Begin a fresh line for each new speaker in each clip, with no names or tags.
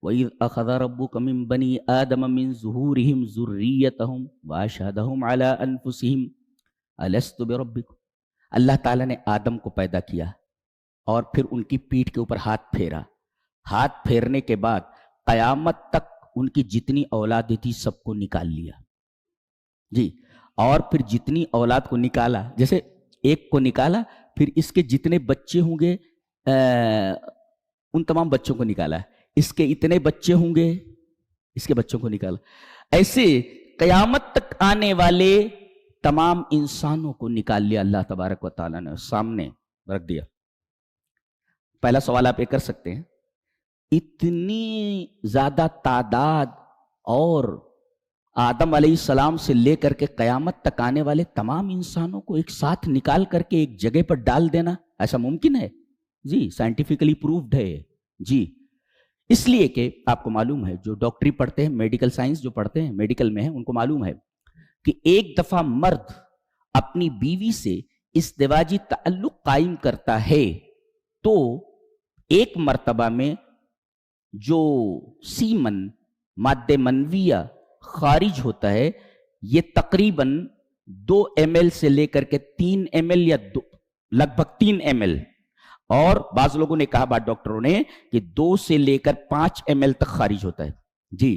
وَإِذْ أَخَذَ رَبُّكَ مِنْ بَنِي آدَمَ مِنْ ظُهُورِهِمْ ذُرِّيَّتَهُمْ وَأَشْهَدَهُمْ عَلَىٰ أَنفُسِهِمْ أَلَسْتُ بِرَبِّكُمْ۔ اللہ تعالیٰ نے آدم کو پیدا کیا اور پھر ان کی پیٹھ کے اوپر ہاتھ پھیرا، ہاتھ پھیرنے کے بعد قیامت تک ان کی جتنی اولادیں تھی سب کو نکال لیا جی، اور پھر جتنی اولاد کو نکالا، جیسے ایک کو نکالا پھر اس کے جتنے بچے ہوں گے ان تمام بچوں کو نکالا، اس کے اتنے بچے ہوں گے اس کے بچوں کو نکالا، ایسے قیامت تک آنے والے تمام انسانوں کو نکال لیا اللہ تبارک و تعالیٰ نے، سامنے رکھ دیا۔ پہلا سوال آپ یہ کر سکتے ہیں، اتنی زیادہ تعداد اور آدم علیہ السلام سے لے کر کے قیامت تک آنے والے تمام انسانوں کو ایک ساتھ نکال کر کے ایک جگہ پر ڈال دینا ایسا ممکن ہے؟ جی، سائنٹیفکلی پروفڈ ہے جی، اس لیے کہ آپ کو معلوم ہے جو ڈاکٹری پڑھتے ہیں، میڈیکل سائنس جو پڑھتے ہیں، میڈیکل میں ہیں، ان کو معلوم ہے کہ ایک دفعہ مرد اپنی بیوی سے ازدواجی تعلق قائم کرتا ہے تو ایک مرتبہ میں جو سیمن مادہ منویہ خارج ہوتا ہے یہ تقریباً 2 ml سے لے کر کے 3 ml یا لگ بھگ 3 ml، اور بعض لوگوں نے کہا، بعض ڈاکٹروں نے، کہ 2 سے لے کر 5 ml تک خارج ہوتا ہے جی،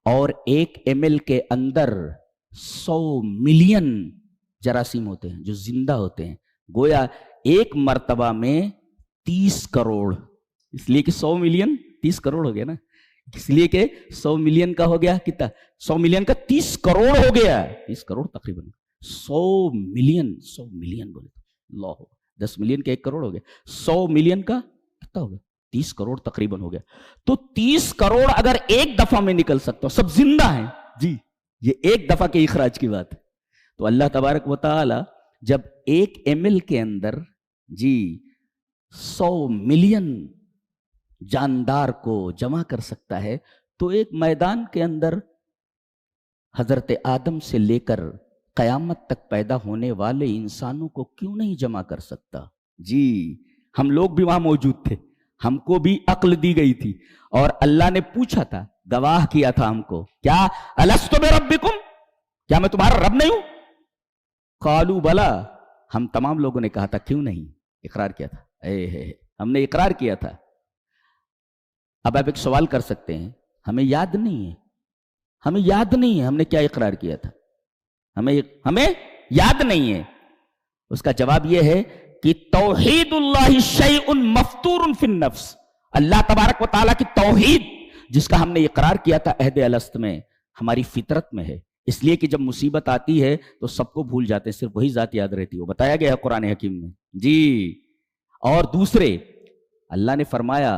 اور 1 ml کے اندر 100 ملین جراثیم ہوتے ہیں جو زندہ ہوتے ہیں، گویا ایک مرتبہ میں 30 کروڑ، اس لیے کہ 100 ملین 30 کروڑ ہو گیا نا، اس لیے کہ 100 ملین کا ہو گیا کتنا، 100 ملین کا 30 کروڑ ہو گیا، 30 کروڑ تقریباً 100 ملین بولے اللہ، 10 ملین کا 1 کروڑ ہو گیا، 100 ملین کا کتنا ہو گیا، 30 کروڑ تقریباً ہو گیا، تو 30 کروڑ اگر ایک دفعہ میں نکل سکتا ہوں، سب زندہ ہیں جی، یہ ایک دفعہ کے اخراج کی بات ہے، تو اللہ تبارک و تعالی جب 1 ml کے اندر جی 100 ملین جاندار کو جمع کر سکتا ہے تو ایک میدان کے اندر حضرت آدم سے لے کر قیامت تک پیدا ہونے والے انسانوں کو کیوں نہیں جمع کر سکتا جی، ہم لوگ بھی وہاں موجود تھے، ہم کو بھی عقل دی گئی تھی، اور اللہ نے پوچھا تھا، گواہ کیا تھا ہم کو، کیا الستو بربکم، کیا میں تمہارا رب نہیں ہوں؟ قالوا بلا، ہم تمام لوگوں نے کہا تھا کیوں نہیں، اقرار کیا تھا، ہم نے اقرار کیا تھا۔ اب آپ ایک سوال کر سکتے ہیں، ہمیں یاد نہیں ہے، ہمیں یاد نہیں ہے ہم نے کیا اقرار کیا تھا، ہمیں یاد نہیں ہے۔ اس کا جواب یہ ہے کہ توحید اللہ شیء مفطور فی النفس، اللہ تبارک و تعالیٰ کی توحید جس کا ہم نے اقرار کیا تھا عہد الست میں، ہماری فطرت میں ہے، اس لیے کہ جب مصیبت آتی ہے تو سب کو بھول جاتے ہیں، صرف وہی ذات یاد رہتی ہے، وہ بتایا گیا ہے قرآن حکیم میں جی۔ اور دوسرے اللہ نے فرمایا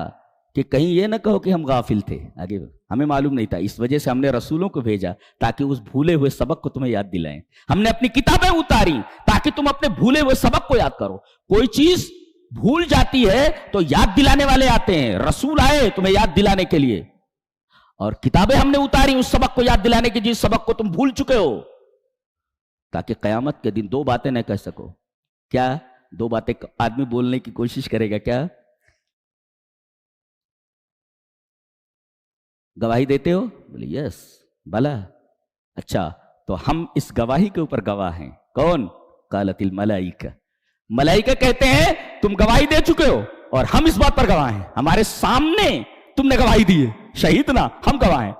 کہ کہیں یہ نہ کہو کہ ہم غافل تھے، آگے ہمیں معلوم نہیں تھا، اس وجہ سے ہم نے رسولوں کو بھیجا تاکہ اس بھولے ہوئے سبق کو تمہیں یاد دلائیں، ہم نے اپنی کتابیں اتاری تاکہ تم اپنے بھولے ہوئے سبق کو یاد کرو۔ کوئی چیز بھول جاتی ہے تو یاد دلانے والے آتے ہیں، رسول آئے تمہیں یاد دلانے کے لیے، اور کتابیں ہم نے اتاری اس سبق کو یاد دلانے کی جس سبق کو تم بھول چکے ہو، تاکہ قیامت کے دن 2 باتیں نہ کہہ سکو۔ کیا 2 باتیں آدمی بولنے کی کوشش کرے گا، کیا گواہی دیتے ہو؟ بولے یس، بلا، اچھا تو ہم اس گواہی کے اوپر گواہ ہیں، کون؟ قالت الملائکہ، ملائکہ کہتے ہیں تم گواہی دے چکے ہو اور ہم اس بات پر گواہ ہیں، ہمارے سامنے تم نے گواہی دی ہے، شہید نہ ہم گواہ ہیں،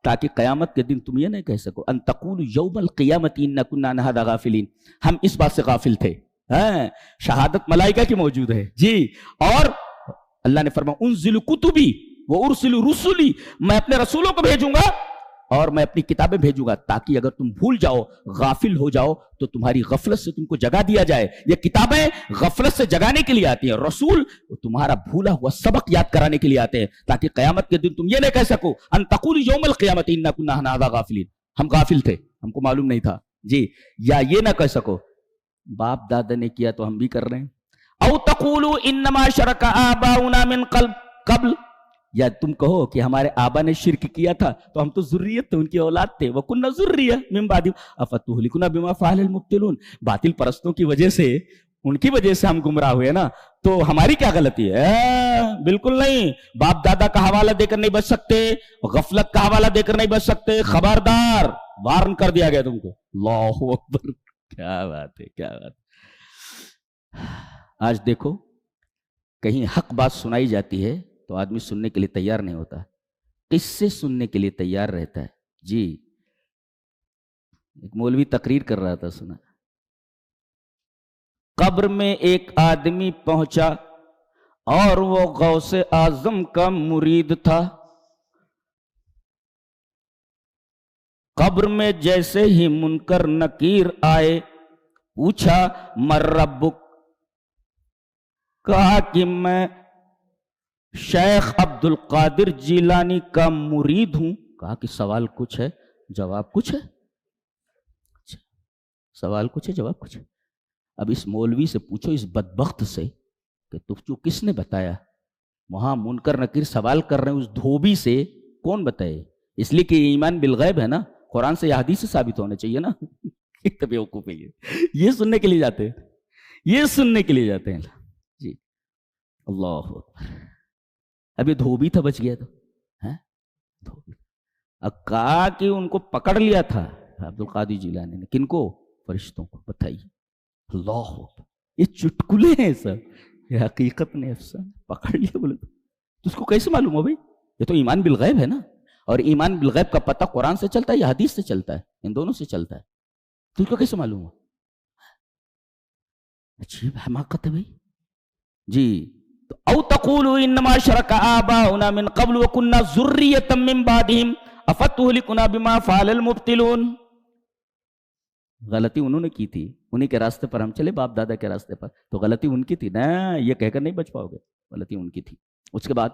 تاکہ قیامت کے دن تم یہ نہیں کہہ سکو ان تقولوا یوم القیامت انا کنا عن ھذا غافلین، ہم اس بات سے غافل تھے۔ شہادت ملائکہ کی موجود ہے جی، اور اللہ نے فرمایا انزل کتبی وارسل رسلی، میں اپنے رسولوں کو بھیجوں گا اور میں اپنی کتابیں بھیجوں گا، تاکہ اگر تم بھول جاؤ، غافل ہو جاؤ، تو تمہاری غفلت سے تم کو جگا دیا جائے۔ یہ کتابیں غفلت سے جگانے کے لیے آتی ہیں، رسول تمہارا بھولا ہوا سبق یاد کرانے کے لیے آتے ہیں، تاکہ قیامت کے دن تم یہ نہ کہہ سکو ان تقولوا یوم القیامت انا کنا عن ھذا غافلین، ہم غافل تھے، ہم کو معلوم نہیں تھا جی، یا یہ نہ کہہ سکو باپ دادا نے کیا تو ہم بھی کر رہے ہیں، او تقولوا انما شرک آباؤنا من قبل، یا تم کہو کہ ہمارے آبا نے شرک کیا تھا تو ہم تو ذریت تھے، ان کی اولاد تھے، وَكُنَّا ذُرِّيَّةً مِّن بَعْدِهِمْ أَفَتُهْلِكُنَا بِمَا فَعَلَ الْمُبْطِلُونَ، باطل پرستوں کی وجہ سے ان کی وجہ سے ہم گمراہ ہوئے نا، تو ہماری کیا غلطی ہے؟ بالکل نہیں، باپ دادا کا حوالہ دے کر نہیں بچ سکتے، غفلت کا حوالہ دے کر نہیں بچ سکتے، خبردار، وارن کر دیا گیا تم کو۔ اللہ اکبر، کیا بات ہے، کیا بات ہے۔ آج دیکھو کہیں حق بات سنائی جاتی ہے تو آدمی سننے کے لیے تیار نہیں ہوتا، قصے سننے کے لیے تیار رہتا ہے۔ جی، ایک مولوی تقریر کر رہا تھا، سنا، قبر میں ایک آدمی پہنچا اور وہ غوث اعظم کا مرید تھا۔ قبر میں جیسے ہی منکر نکیر آئے، پوچھا من ربک، کہا کہ میں شیخ عبد القادر جیلانی کا مرید ہوں۔ کہا کہ سوال کچھ ہے، جواب کچھ ہے؟ سوال کچھ ہے، جواب کچھ ہے؟ اب اس مولوی سے پوچھو، اس بدبخت سے، کہ تجھے کس نے بتایا؟ وہاں منکر نکیر سوال کر رہے ہیں اس دھوبی سے، کون بتائے؟ اس لیے کہ ایمان بالغیب ہے نا، قرآن سے یا حدیث سے ثابت ہونا چاہیے نا۔ ایک تو بیوقوف ہے یہ سننے کے لیے جاتے ہیں، یہ سننے کے لیے جاتے ہیں۔ جی، اللہ اکبر۔ اب یہ دھوبی تھا، بچ گیا تو دھوبی۔ اب کہا کہ ان کو پکڑ لیا تھا عبد القادر جیلانی نے، کن کو؟ فرشتوں کو۔ بتائیے، اللہ اکبر، یہ چٹکلے ہیں سب، یہ حقیقت نے افسانہ پکڑ لیا بولے تو اس کو کیسے معلوم ہو بھائی؟ یہ تو ایمان بالغیب ہے نا، اور ایمان بالغیب کا پتہ قرآن سے چلتا ہے یا حدیث سے چلتا ہے؟ ان دونوں سے چلتا ہے، تو اس کو کیسے معلوم ہو؟ عجیب حماقت ہے بھائی۔ جی، او تقولوا انما شرک آباؤنا من قبل وكنا ذریۃ من بعدهم افتهلكنا بما فعل المبطلون۔ غلطی انہوں نے کی تھی، انہی کے راستے پر ہم چلے، باپ دادا کے راستے پر، تو غلطی ان کی تھی نا، یہ کہہ کر نہیں بچ پاؤ گے، غلطی ان کی تھی۔ اس کے بعد